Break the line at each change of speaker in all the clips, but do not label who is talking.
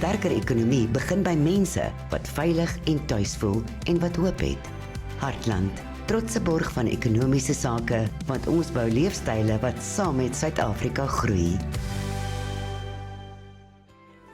sterker ekonomie begin by mense wat veilig en tuis voel en wat hoop het. Hartland, trotse borg van ekonomiese sake, want ons bou leefstyle wat saam met Suid-Afrika groei.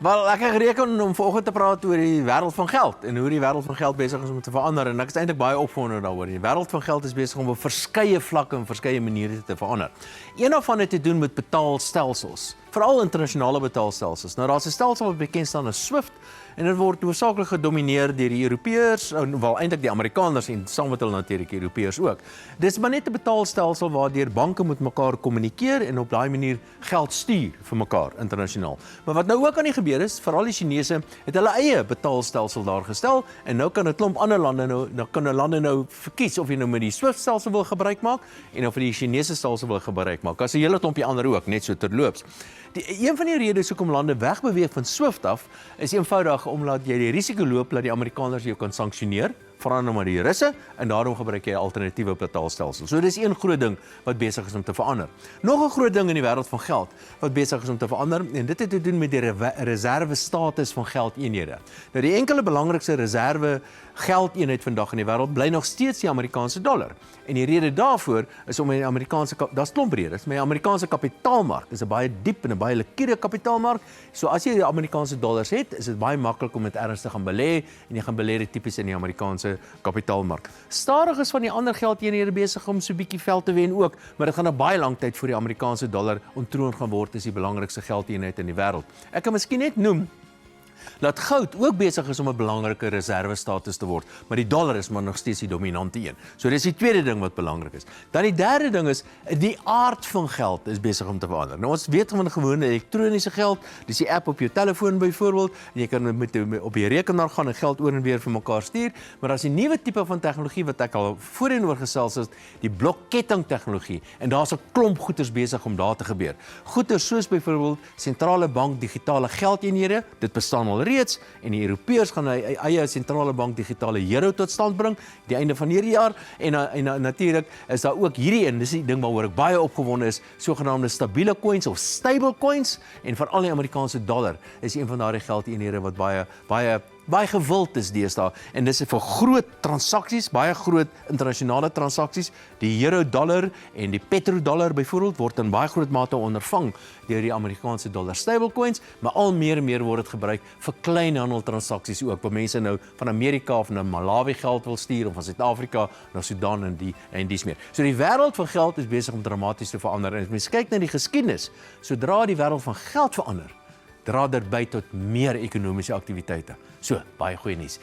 Wel, ek het gereken om vanoggend te praat oor die wêreld van geld en hoe die wêreld van geld besig is om te verander en ek is eintlik baie opgewonde daaroor. Die wêreld van geld is besig om op verskeie vlakke en verskeie maniere te verander. Een daarvan het te doen met betaalstelsels, veral internasionale betaalstelsels. Nou daar's 'n stelsel wat bekend staan as SWIFT en dit word hoofsaaklik gedomeineer deur die Europeërs, wel eintlik die Amerikaners en saam met hulle natuurlik die Europeërs ook. Dis maar net 'n betaalstelsel waardeur banke met mekaar kommunikeer en op daai manier geld stuur vir mekaar internasionaal. Maar wat nou ook aan die gebeur is, veral die Chinese het hulle eie betaalstelsel daar gestel en nou kan 'n klomp ander lande nou verkies of jy nou met die SWIFT-stelsel wil gebruik maak en of jy die Chinese stelsel wil gebruik maak. As 'n hele klompie ander ook, net so terloops. Een van die redes hoekom lande wegbeweeg van SWIFT af is eenvoudig omdat jy die risiko loop dat die Amerikaners jou kan sanksioneer, veral nou maar die Russe, en daarom gebruik jy 'n alternatiewe betaalstelsel. So dis een groot ding wat besig is om te verander. Nog 'n groot ding in die wêreld van geld wat besig is om te verander, en dit het te doen met die reserve status van geldeenhede. Nou die enkele belangrikste reserve geldeenheid vandag in die wêreld bly nog steeds die Amerikaanse dollar. En die rede daarvoor is om die Amerikaanse, daar's klomp redes, maar die Amerikaanse kapitaalmark is 'n baie diep en 'n baie likwide kapitaalmark. So as jy die Amerikaanse dollars het, is dit baie maklik om dit ergens te gaan belê en jy gaan belê dit tipies in die Amerikaanse kapitaalmark. Stadig is van die ander geldeenhede besig om so 'n bietjie veld te wen ook, maar dit gaan 'n baie lang tyd voor die Amerikaanse dollar ontroon gaan word as die belangrikste geldeenheid in die wêreld. Ek kan miskien net noem dat goud ook besig is om 'n belangrike reservestatus te word, maar die dollar is maar nog steeds die dominante een. So dis die tweede ding wat belangrik is. Dan die derde ding is, die aard van geld is besig om te verander. Nou ons weet van gewone elektroniese geld, dis die app op jou telefoon byvoorbeeld, en jy kan op die rekenaar gaan en geld oor en weer vir mekaar stuur, maar as die nuwe tipe van tegnologie wat ek al voorheen oor gesels het, die blokketting tegnologie, en daar's 'n klomp goeders besig om daar te gebeur. Goeders soos byvoorbeeld sentrale bank digitale geldeenhede, dit bestaan al reeds, en die Europeërs gaan eie sentrale bank digitale euro tot stand bring, die einde van hierdie jaar, en natuurlik is daar ook hierdie een, dis die ding waaroor ek baie opgewonde is, sogenaamde stabiele coins of stable coins, en veral die Amerikaanse dollar is een van daardie geldeenhede wat baie gewild is deesdae, en dis vir groot transaksies, baie groot internasionale transaksies. Die euro-dollar en die petrodollar byvoorbeeld word in baie groot mate ondervang deur die Amerikaanse dollar stablecoins, maar al meer en meer word dit gebruik vir kleinhandeltransaksies ook, waar mense nou van Amerika of na Malawi geld wil stuur, of van Suid-Afrika na Sudan en dies meer. So die wêreld van geld is besig om dramaties te verander, en as mens kyk na die geskiedenis, sodra die wêreld van geld verander, dra dit by tot meer ekonomiese aktiwiteite. So, baie goeie nuus.